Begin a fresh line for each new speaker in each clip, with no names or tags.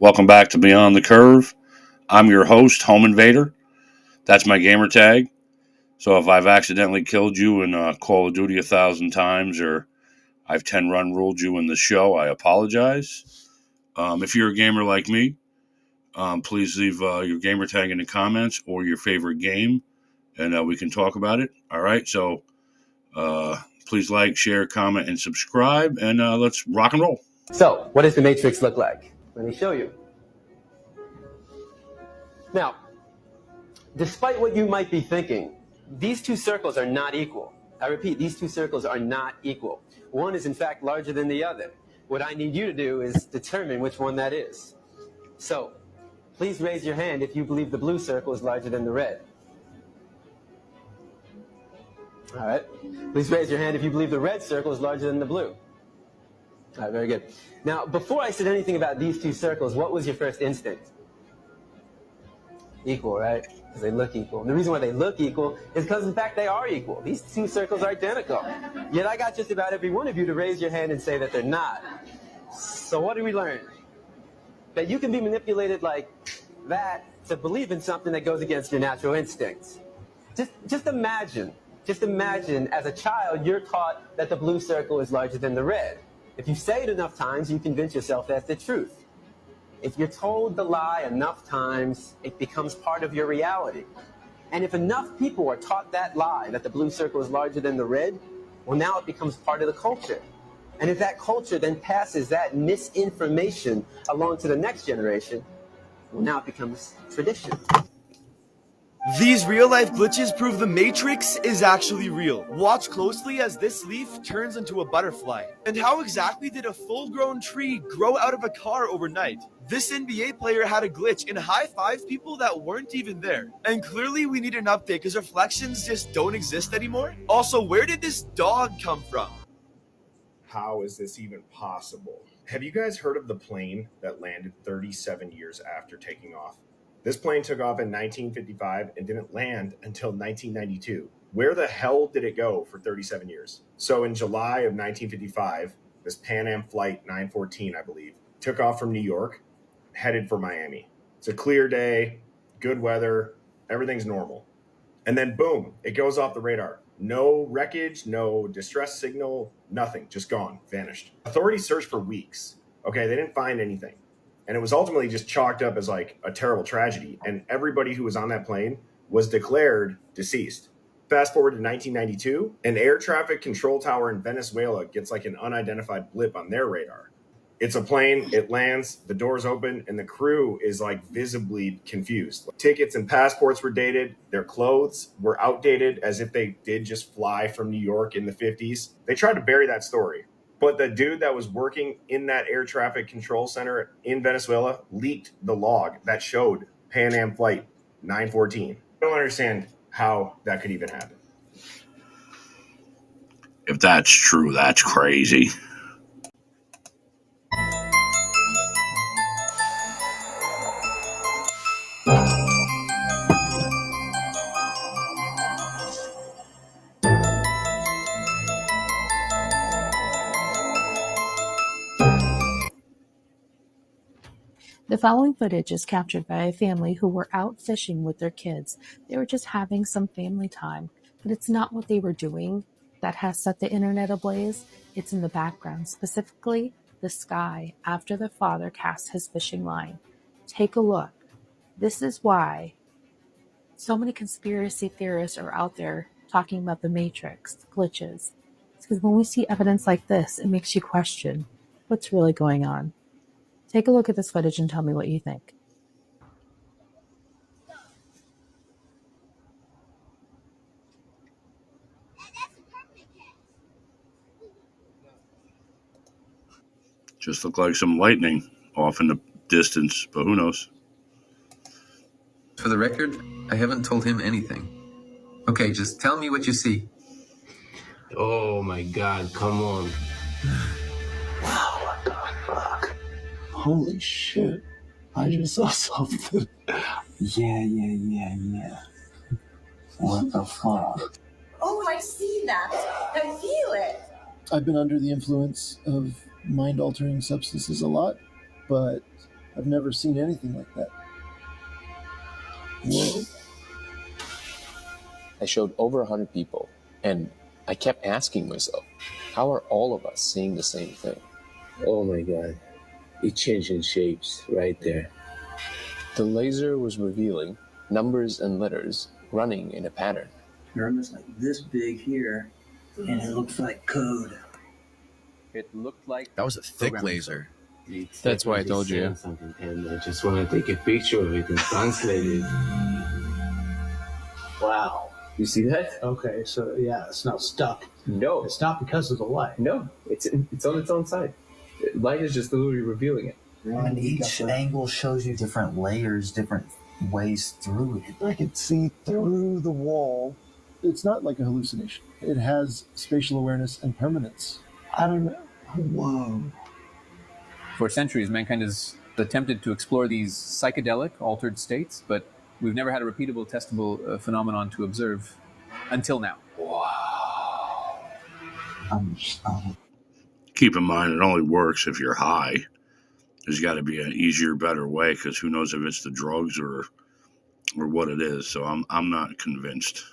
Welcome back to Beyond the Curve. I'm your host, Home Invader. That's my gamer tag. So if I've accidentally killed you in Call of Duty 1,000 times or I've 10 run ruled you in the show, I apologize. If you're a gamer like me, please leave your gamer tag in the comments or your favorite game, and we can talk about it. All right, so please like, share, comment, and subscribe, and let's rock and roll.
So, what does the matrix look like? Let me show you. Now, despite what you might be thinking, these two circles are not equal. I repeat, these two circles are not equal. One is in fact larger than the other. What I need you to do is determine which one that is. So, please raise your hand if you believe the blue circle is larger than the red. All right. Please raise your hand if you believe the red circle is larger than the blue. All right, very good. Now, before I said anything about these two circles, what was your first instinct? Equal, right? Because they look equal. And the reason why they look equal is because, in fact, they are equal. These two circles are identical. Yet I got just about every one of you to raise your hand and say that they're not. So what did we learn? That you can be manipulated like that to believe in something that goes against your natural instincts. Just imagine as a child, you're taught that the blue circle is larger than the red. If you say it enough times, you convince yourself that's the truth. If you're told the lie enough times, it becomes part of your reality. And if enough people are taught that lie, that the blue circle is larger than the red, well, now it becomes part of the culture. And if that culture then passes that misinformation along to the next generation, well, now it becomes tradition.
These real-life glitches prove the Matrix is actually real. Watch closely as this leaf turns into a butterfly. And how exactly did a full-grown tree grow out of a car overnight? This NBA player had a glitch and high-fived people that weren't even there. And clearly we need an update because reflections just don't exist anymore. Also, where did this dog come from?
How is this even possible? Have you guys heard of the plane that landed 37 years after taking off? This plane took off in 1955 and didn't land until 1992. Where the hell did it go for 37 years? So in July of 1955, this Pan Am Flight 914, I believe, took off from New York, headed for Miami. It's a clear day, good weather, everything's normal. And then boom, it goes off the radar. No wreckage, no distress signal, nothing, just gone, vanished. Authorities searched for weeks. Okay, they didn't find anything. And it was ultimately just chalked up as like a terrible tragedy. And everybody who was on that plane was declared deceased. Fast forward to 1992, an air traffic control tower in Venezuela gets like an unidentified blip on their radar. It's a plane, it lands, the doors open, and the crew is like visibly confused. Tickets and passports were dated, their clothes were outdated as if they did just fly from New York in the 50s. They tried to bury that story. But the dude that was working in that air traffic control center in Venezuela leaked the log that showed Pan Am Flight 914. I don't understand how that could even happen.
If that's true, that's crazy.
The following footage is captured by a family who were out fishing with their kids. They were just having some family time, but it's not what they were doing that has set the internet ablaze. It's in the background, specifically the sky after the father casts his fishing line. Take a look. This is why so many conspiracy theorists are out there talking about the Matrix, glitches. It's because when we see evidence like this, it makes you question what's really going on. Take a look at this footage and tell me what you think.
Just look like some lightning off in the distance, but who knows?
For the record, I haven't told him anything. Okay, just tell me what you see.
Oh my god, come on.
Wow, what the fuck? Holy shit. I just saw something. Yeah. What the fuck?
Oh, I see that. I feel it.
I've been under the influence of mind-altering substances a lot, but I've never seen anything like that. Whoa.
I showed over 100 people, and I kept asking myself, how are all of us seeing the same thing?
Oh my God. It changing shapes right there.
The laser was revealing numbers and letters running in a pattern.
Pyramids like this big here, and it looks like code.
It looked like
That was a thick laser.
That's why I told you.
Something, and I just want to take a picture of it and translate it.
Wow.
You see that?
Okay, so yeah, it's not stuck.
No.
It's not because of the light.
No, it's on its own side. Light is just literally revealing it.
And each angle shows you different layers, different ways through it.
I could see through the wall. It's not like a hallucination. It has spatial awareness and permanence. I don't know. Whoa.
For centuries, mankind has attempted to explore these psychedelic, altered states, but we've never had a repeatable, testable phenomenon to observe until now.
Wow.
Keep in mind, it only works if you're high. There's got to be an easier, better way, because who knows if it's the drugs or what it is. So I'm not convinced.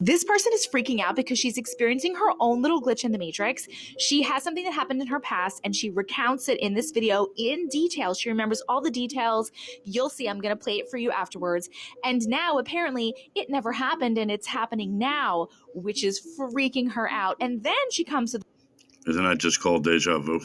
This person is freaking out because she's experiencing her own little glitch in the Matrix. She has something that happened in her past, and she recounts it in this video in detail. She remembers all the details. You'll see. I'm going to play it for you afterwards. And now, apparently, it never happened, and it's happening now, which is freaking her out. And then she comes to
Isn't that just called deja vu?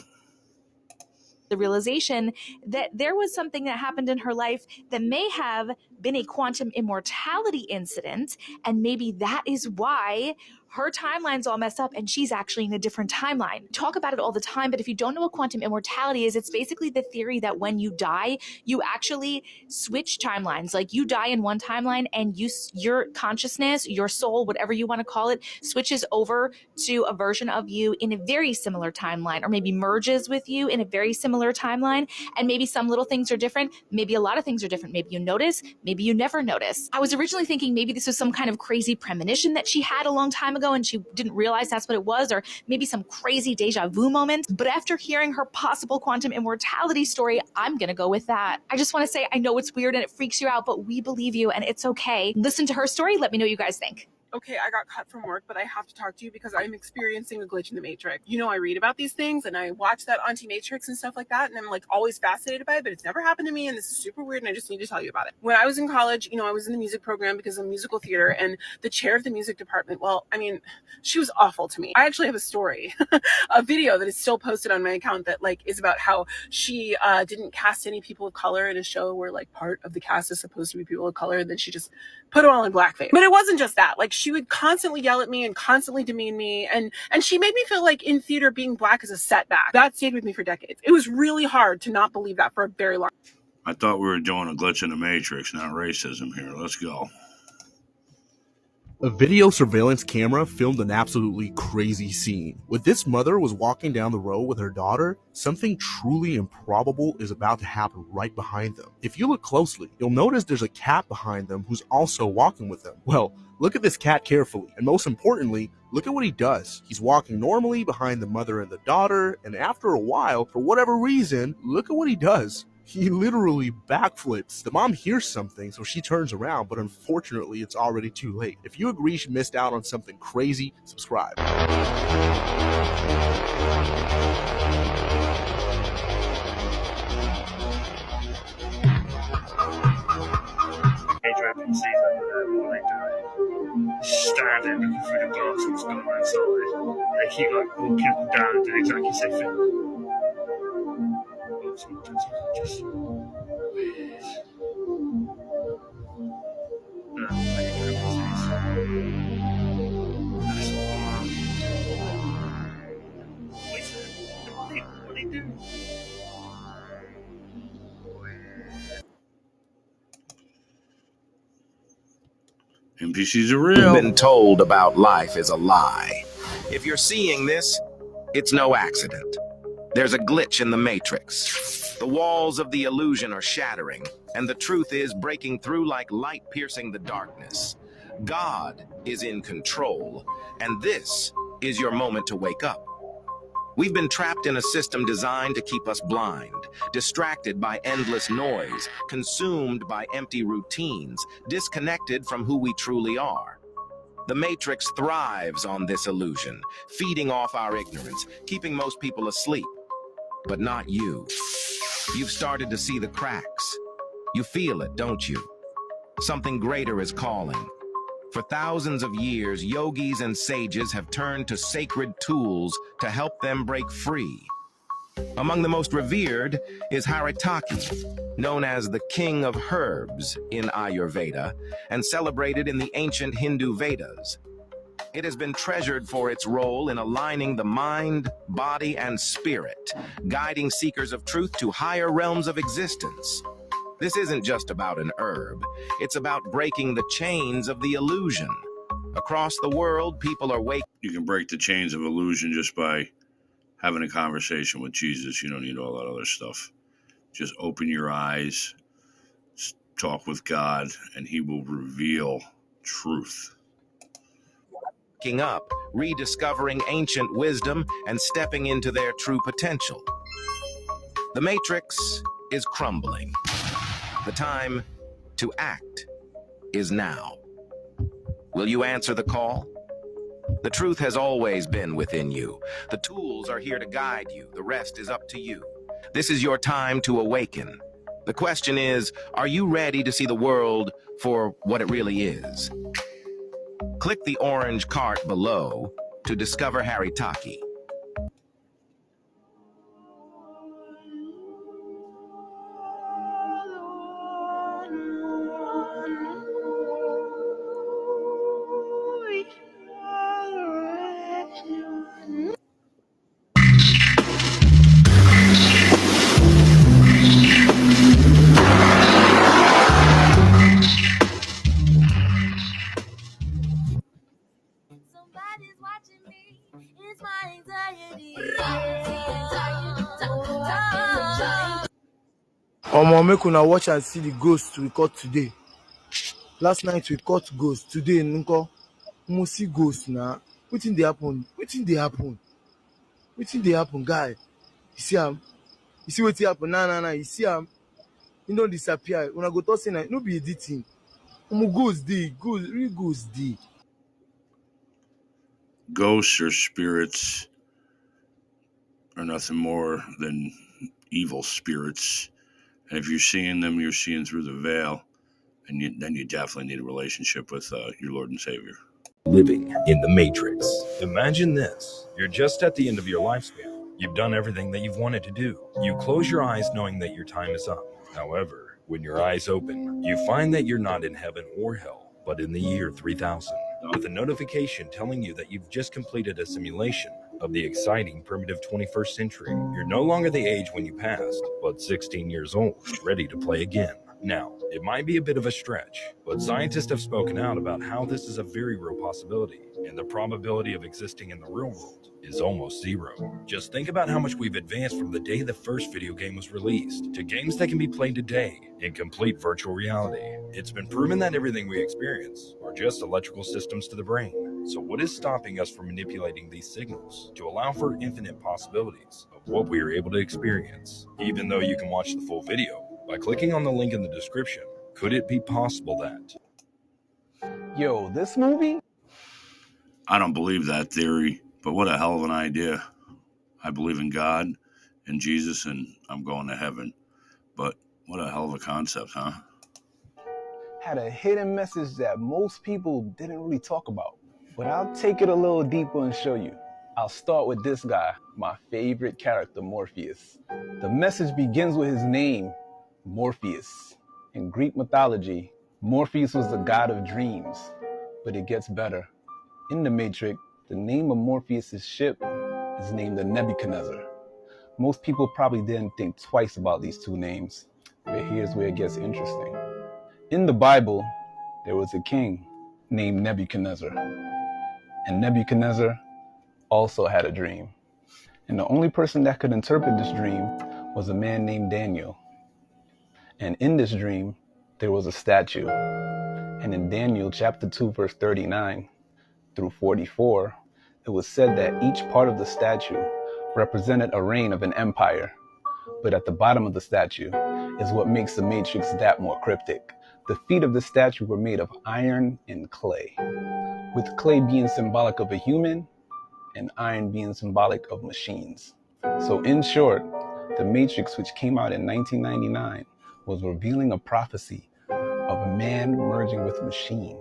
the realization that there was something that happened in her life that may have been a quantum immortality incident, and maybe that is why her timeline's all messed up and she's actually in a different timeline. Talk about it all the time, but if you don't know what quantum immortality is, it's basically the theory that when you die, you actually switch timelines. Like you die in one timeline and your consciousness, your soul, whatever you want to call it, switches over to a version of you in a very similar timeline, or maybe merges with you in a very similar timeline. And maybe some little things are different. Maybe a lot of things are different. Maybe you notice, maybe you never notice. I was originally thinking maybe this was some kind of crazy premonition that she had a long time ago and she didn't realize that's what it was, or maybe some crazy deja vu moment. But after hearing her possible quantum immortality story, I'm gonna go with that. I just want to say, I know it's weird and it freaks you out, but we believe you and it's okay. Listen to her story. Let me know what you guys think.
Okay, I got cut from work, but I have to talk to you because I'm experiencing a glitch in the Matrix. You know, I read about these things and I watch that anti-Matrix and stuff like that, and I'm like always fascinated by it, but it's never happened to me, and this is super weird, and I just need to tell you about it. When I was in college, you know, I was in the music program because of musical theater, and the chair of the music department, well, I mean, she was awful to me. I actually have a story, a video that is still posted on my account that like is about how she didn't cast any people of color in a show where like part of the cast is supposed to be people of color, and then she just put them all in blackface. But it wasn't just that. Like she would constantly yell at me and constantly demean me, and she made me feel like in theater being black is a setback. That stayed with me for decades. It was really hard to not believe that for a very long time.
I thought we were doing a glitch in the Matrix, not racism here. Let's go.
A video surveillance camera filmed an absolutely crazy scene. When this mother was walking down the road with her daughter, something truly improbable is about to happen right behind them. If you look closely, you'll notice there's a cat behind them who's also walking with them. Well, look at this cat carefully, and most importantly, look at what he does. He's walking normally behind the mother and the daughter, and after a while, for whatever reason, look at what he does. He literally backflips. The mom hears something, so she turns around, but unfortunately, it's already too late. If you agree she missed out on something crazy, subscribe.
Standing looking through the glass and what's going on inside. They keep like walking up and down and doing exactly the same thing. Just weird. What are they doing?
NPCs are real.
You've been told about life is a lie. If you're seeing this, it's no accident. There's a glitch in the Matrix. The walls of the illusion are shattering, and the truth is breaking through like light piercing the darkness. God is in control, and this is your moment to wake up. We've been trapped in a system designed to keep us blind, distracted by endless noise, consumed by empty routines, disconnected from who we truly are. The Matrix thrives on this illusion, feeding off our ignorance, keeping most people asleep. But not you. You've started to see the cracks. You feel it, don't you? Something greater is calling. For thousands of years, yogis and sages have turned to sacred tools to help them break free. Among the most revered is Haritaki, known as the king of herbs in Ayurveda and celebrated in the ancient Hindu Vedas. It has been treasured for its role in aligning the mind, body, and spirit, guiding seekers of truth to higher realms of existence. This isn't just about an herb. It's about breaking the chains of the illusion. Across the world, people are waking.
You can break the chains of illusion just by having a conversation with Jesus. You don't need all that other stuff. Just open your eyes, talk with God, and He will reveal truth.
Waking up, rediscovering ancient wisdom, and stepping into their true potential. The Matrix is crumbling. The time to act is now. Will you answer the call? The truth has always been within you. The tools are here to guide you. The rest is up to you. This is your time to awaken. The question is, are you ready to see the world for what it really is? Click the orange cart below to discover Haritaki.
Somebody's watching me. It's my anxiety.
Omo, make una watch and see the ghost we caught today. Last night we caught ghost. Today, nko, we see ghost now. Wetin dey happen? Wetin dey happen? Wetin dey happen, guy? You see am? You see wetin happen? Nah. You see am? He don't disappear. Una go talk say na no be editing. Omo, ghost dey. Ghost, real ghost dey.
Ghosts or spirits are nothing more than evil spirits. And if you're seeing them, you're seeing through the veil. And then you definitely need a relationship with your Lord and Savior.
Living in the Matrix. Imagine this. You're just at the end of your lifespan. You've done everything that you've wanted to do. You close your eyes knowing that your time is up. However, when your eyes open, you find that you're not in heaven or hell, but in the year 3000, with a notification telling you that you've just completed a simulation of the exciting primitive 21st century. You're no longer the age when you passed, but 16 years old, ready to play again. Now, it might be a bit of a stretch, but scientists have spoken out about how this is a very real possibility, and the probability of existing in the real world is almost zero. Just think about how much we've advanced from the day the first video game was released to games that can be played today in complete virtual reality. It's been proven that everything we experience are just electrical systems to the brain. So what is stopping us from manipulating these signals to allow for infinite possibilities of what we are able to experience? Even though you can watch the full video by clicking on the link in the description, could it be possible that...
Yo, this movie?
I don't believe that theory, but what a hell of an idea. I believe in God and Jesus, and I'm going to heaven. But what a hell of a concept, huh?
Had a hidden message that most people didn't really talk about. But I'll take it a little deeper and show you. I'll start with this guy, my favorite character, Morpheus. The message begins with his name, Morpheus. In Greek mythology, Morpheus was the god of dreams. But it gets better. In the Matrix, the name of Morpheus' ship is named the Nebuchadnezzar. Most people probably didn't think twice about these two names, but here's where it gets interesting. In the Bible, there was a king named Nebuchadnezzar, and Nebuchadnezzar also had a dream. And the only person that could interpret this dream was a man named Daniel. And in this dream, there was a statue. And in Daniel chapter 2, verse 39 through 44, it was said that each part of the statue represented a reign of an empire. But at the bottom of the statue is what makes the Matrix that more cryptic. The feet of the statue were made of iron and clay, with clay being symbolic of a human and iron being symbolic of machines. So in short, The Matrix, which came out in 1999, was revealing a prophecy of a man merging with machine.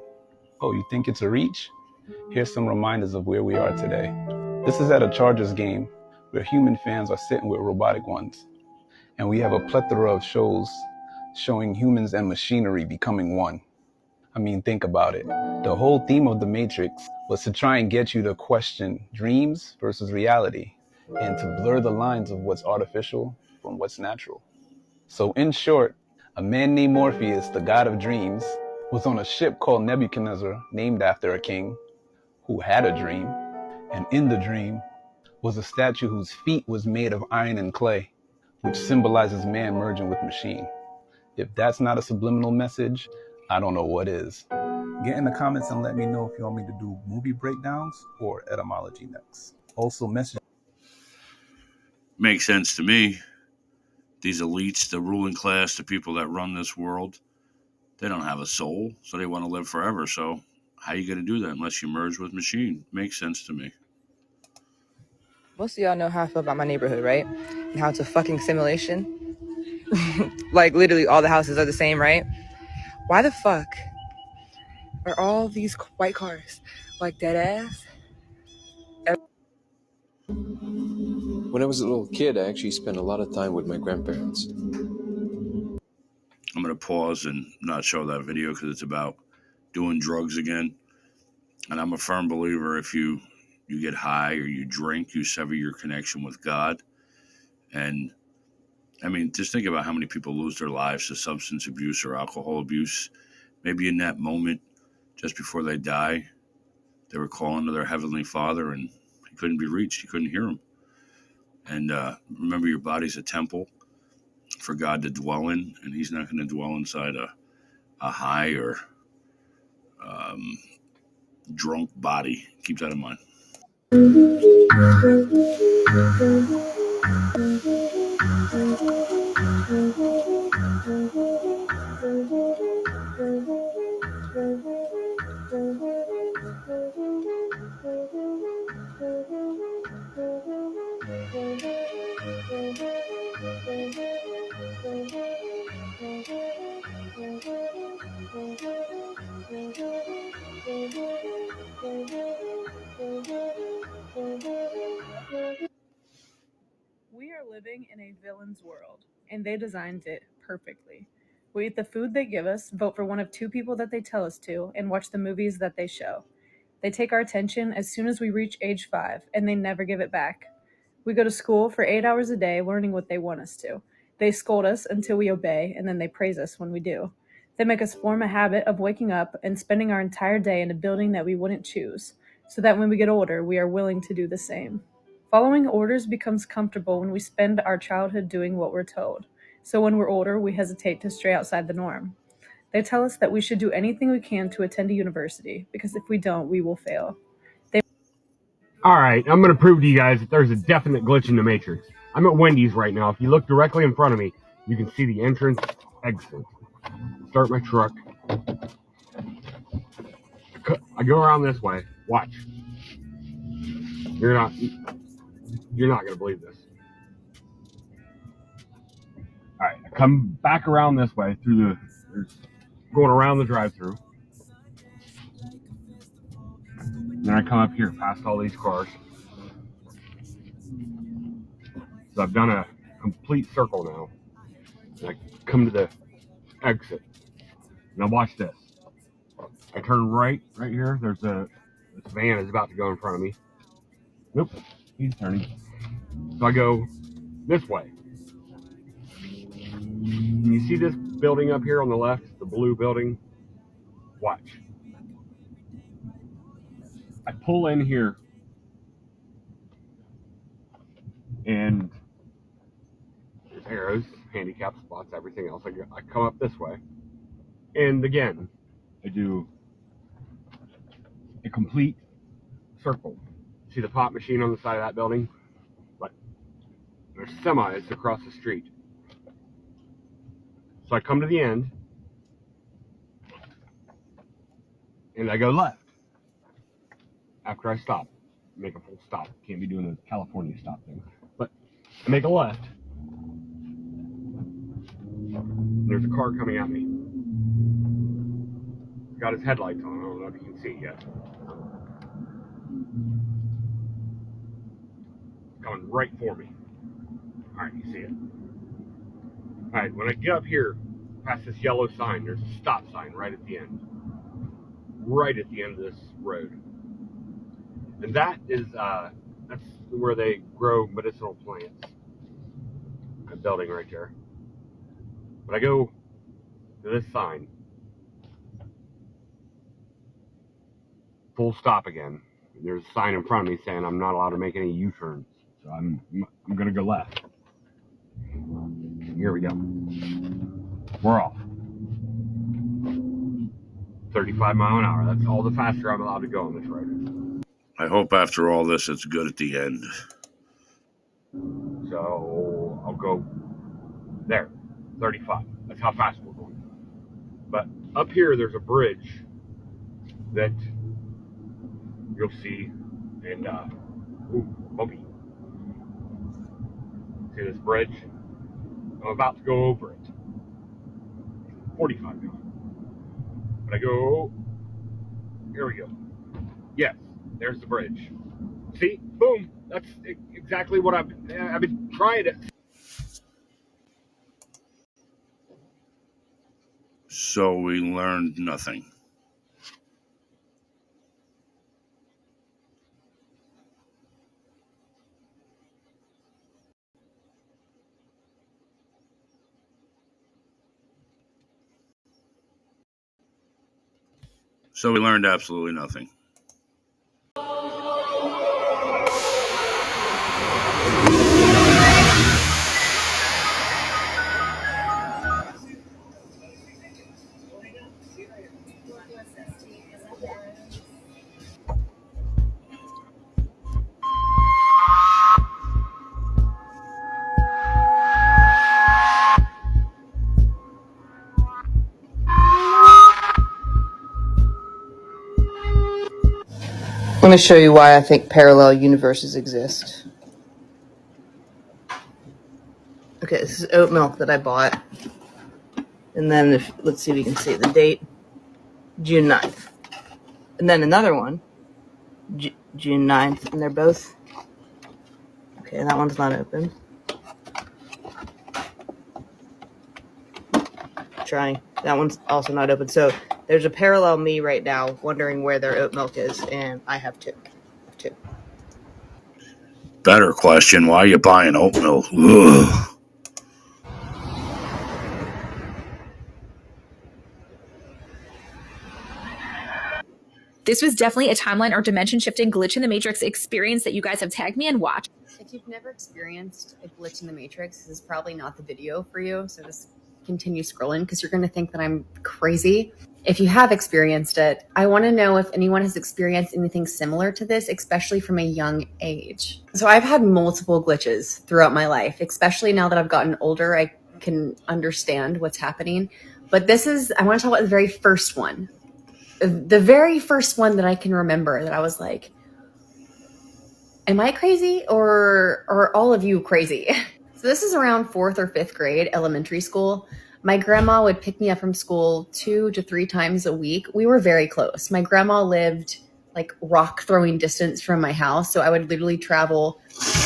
Oh, you think it's a reach? Here's some reminders of where we are today. This is at a Chargers game where human fans are sitting with robotic ones. And we have a plethora of shows showing humans and machinery becoming one. I mean, think about it. The whole theme of The Matrix was to try and get you to question dreams versus reality and to blur the lines of what's artificial from what's natural. So in short, a man named Morpheus, the god of dreams, was on a ship called Nebuchadnezzar, named after a king who had a dream. And in the dream was a statue whose feet was made of iron and clay, which symbolizes man merging with machine. If that's not a subliminal message, I don't know what is. Get in the comments and let me know if you want me to do movie breakdowns or etymology next. Also, message.
Makes sense to me. These elites, the ruling class, the people that run this world, they don't have a soul, so they want to live forever. So how are you going to do that unless you merge with machine? Makes sense to me.
Most of y'all know how I feel about my neighborhood, right? And how it's a fucking simulation. Like, literally all the houses are the same, right? Why the fuck are all these white cars like dead ass?
When I was a little kid, I actually spent a lot of time with my grandparents.
I'm going to pause and not show that video because it's about doing drugs again. And I'm a firm believer if you get high or you drink, you sever your connection with God. And I mean, just think about how many people lose their lives to substance abuse or alcohol abuse. Maybe in that moment, just before they die, they were calling to their Heavenly Father and he couldn't be reached. He couldn't hear him. And remember, your body's a temple for God to dwell in, and he's not going to dwell inside a high or drunk body. Keep that in mind.
We are living in a villain's world, and they designed it perfectly. We eat the food they give us, vote for one of two people that they tell us to, and watch the movies that they show. They take our attention as soon as we reach age 5, and they never give it back. We go to school for 8 hours a day learning what they want us to. They scold us until we obey, and then they praise us when we do. They make us form a habit of waking up and spending our entire day in a building that we wouldn't choose, so that when we get older, we are willing to do the same. Following orders becomes comfortable when we spend our childhood doing what we're told. So when we're older, we hesitate to stray outside the norm. They tell us that we should do anything we can to attend a university, because if we don't, we will fail.
All right, I'm going to prove to you guys that there's a definite glitch in the Matrix. I'm at Wendy's right now. If you look directly in front of me, you can see the entrance, exit. Start my truck. I go around this way. Watch. You're not going to believe this. All right, I come back around this way through going around the drive-through. Then I come up here past all these cars. So I've done a complete circle now. And I come to the exit. Now watch this. I turn right here. This van is about to go in front of me. Nope, he's turning. So I go this way. You see this building up here on the left, the blue building? Watch. I pull in here and there's arrows, handicap spots, everything else. I come up this way. And again, I do a complete circle. See the pop machine on the side of that building? But There's semis across the street. So I come to the end, and I go left. After I stop, make a full stop. Can't be doing the California stop thing. But I make a left. There's a car coming at me. Got his headlights on. I don't know if you can see yet. Coming right for me. Alright, you see it. Alright, when I get up here, past this yellow sign, there's a stop sign right at the end. Right at the end of this road. And that's where they grow medicinal plants. A building right there. But I go to this sign. Full stop again. There's a sign in front of me saying I'm not allowed to make any U-turns. So I'm gonna go left. Here we go. We're off. 35 mile an hour. That's all the faster I'm allowed to go on this road.
I hope after all this it's good at the end.
So I'll go there. 35. That's how fast we're going. But up here there's a bridge that you'll see, and bumpy. See this bridge? I'm about to go over it. 45 now. But I go, here we go. Yes, there's the bridge. See, boom. That's exactly what I've been trying to.
So we learned nothing. So we learned absolutely nothing.
Let me show you why I think parallel universes exist. Okay, this is oat milk that I bought. And then, let's see if we can see the date. June 9th. And then another one, June 9th. And they're both... Okay, that one's not open. Trying. That one's also not open. So there's a parallel me right now wondering where their oat milk is. And I have two.
Better question, why are you buying oat milk? Ugh.
This was definitely a timeline or dimension shifting glitch in the Matrix experience that you guys have tagged me and watched.
If you've never experienced a glitch in the Matrix, this is probably not the video for you. So just continue scrolling because you're going to think that I'm crazy. If you have experienced it, I want to know if anyone has experienced anything similar to this, especially from a young age. So I've had multiple glitches throughout my life, especially now that I've gotten older, I can understand what's happening. But I want to talk about the very first one. The very first one that I can remember that I was like, am I crazy or are all of you crazy? So this is around 4th or 5th grade, elementary school. My grandma would pick me up from school 2 to 3 times a week. We were very close. My grandma lived like rock throwing distance from my house. So I would literally travel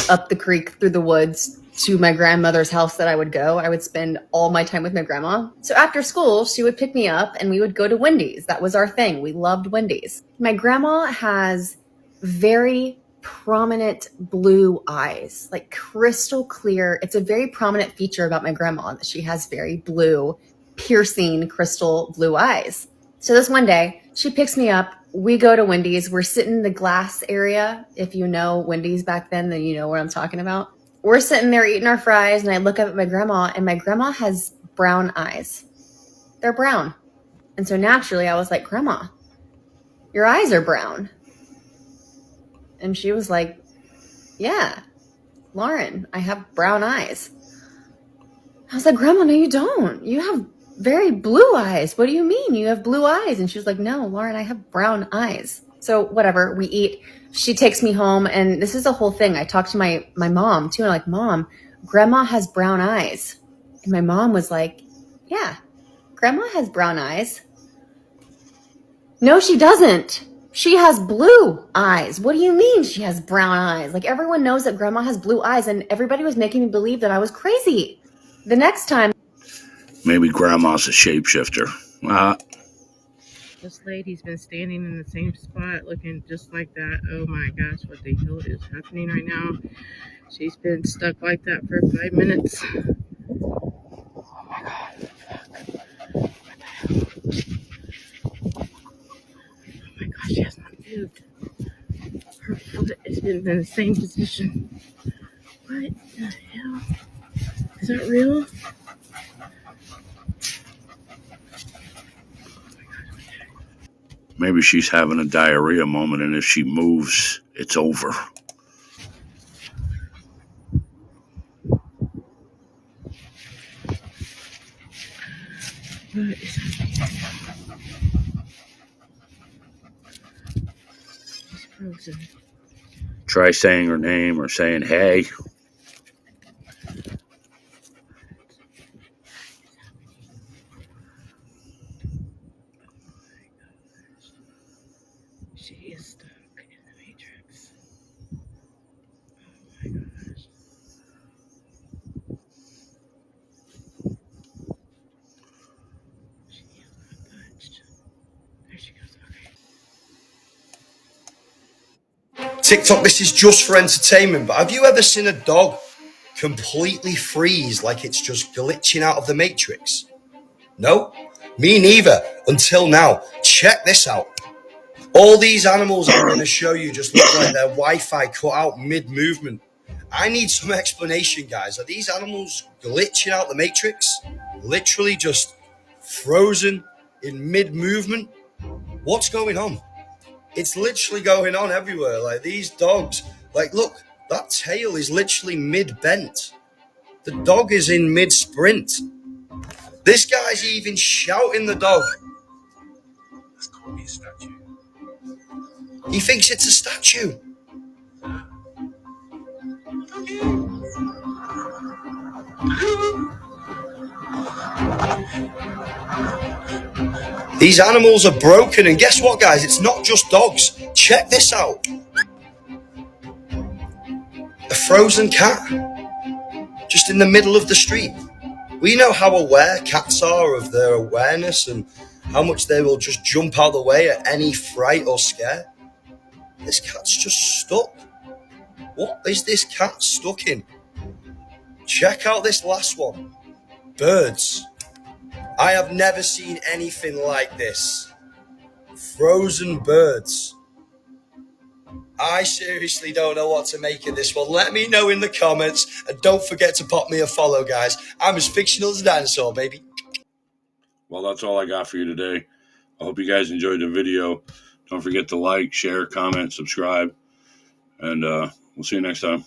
up the creek through the woods to my grandmother's house that I would go. I would spend all my time with my grandma. So after school, she would pick me up and we would go to Wendy's. That was our thing. We loved Wendy's. My grandma has very prominent blue eyes, like crystal clear. It's a very prominent feature about my grandma that she has very blue, piercing crystal blue eyes. So this one day, she picks me up. We go to Wendy's. We're sitting in the glass area. If you know Wendy's back then you know what I'm talking about. We're sitting there eating our fries, and I look up at my grandma, and my grandma has brown eyes. They're brown. And so naturally, I was like, Grandma, your eyes are brown. And she was like, yeah, Lauren, I have brown eyes. I was like, Grandma, no, you don't. You have very blue eyes. What do you mean you have blue eyes? And she was like, no, Lauren, I have brown eyes. So whatever, we eat. She takes me home, and this is a whole thing. I talked to my mom too, and I'm like, Mom, Grandma has brown eyes. And my mom was like, yeah, Grandma has brown eyes. No, she doesn't. She has blue eyes. What do you mean she has brown eyes? Like, everyone knows that Grandma has blue eyes, and everybody was making me believe that I was crazy. The next time,
Maybe Grandma's a shapeshifter.
This lady's been standing in the same spot looking just like that. Oh my gosh, what the hell is happening right now? She's been stuck like that for 5 minutes. Oh my god. What the hell? Oh my gosh, she has not moved. Her foot has been in the same position. What the hell? Is that real?
Maybe she's having a diarrhea moment, and if she moves, it's over.
What is happening? She's frozen.
Try saying her name or saying hey.
She is stuck in the Matrix. Oh my gosh. She has not budged. There she goes. Okay.
TikTok, this is just for entertainment, but have you ever seen a dog completely freeze like it's just glitching out of the Matrix? No? Me neither, until now. Check this out. All these animals I'm going to show you just look like their Wi-Fi cut out mid-movement. I need some explanation, guys. Are these animals glitching out the Matrix? Literally just frozen in mid-movement? What's going on? It's literally going on everywhere. Like, these dogs, like, look, that tail is literally mid-bent. The dog is in mid-sprint. This guy's even shouting the dog.
Let's call me a statue.
He thinks it's a statue. These animals are broken, and guess what, guys? It's not just dogs. Check this out. A frozen cat, just in the middle of the street. We know how aware cats are of their awareness and how much they will just jump out of the way at any fright or scare. This cat's just stuck. What is this cat stuck in? Check out this last one. Birds. I have never seen anything like this. Frozen birds. I seriously don't know what to make of this one. Let me know in the comments, and don't forget to pop me a follow, guys. I'm as fictional as a dinosaur, baby.
Well, that's all I got for you today. I hope you guys enjoyed the video. Don't forget to like, share, comment, subscribe, and we'll see you next time.